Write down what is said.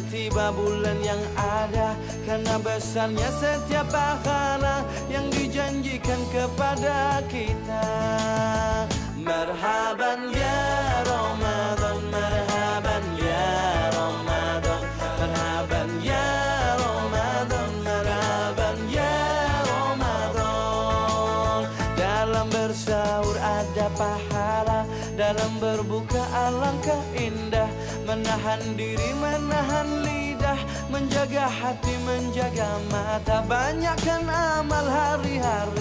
tiba bulan yang ada, karena besarnya setiap pahala yang dijanjikan kepada kita. Marhaban ya Ramadan, marhaban ya Ramadan, marhaban ya Ramadan, marhaban ya Ramadan. Dalam bersahur ada pahala, dalam berbuka alangkah indah. Menahan diri, menahan lidah, menjaga hati, menjaga mata. Banyakkan amal hari-hari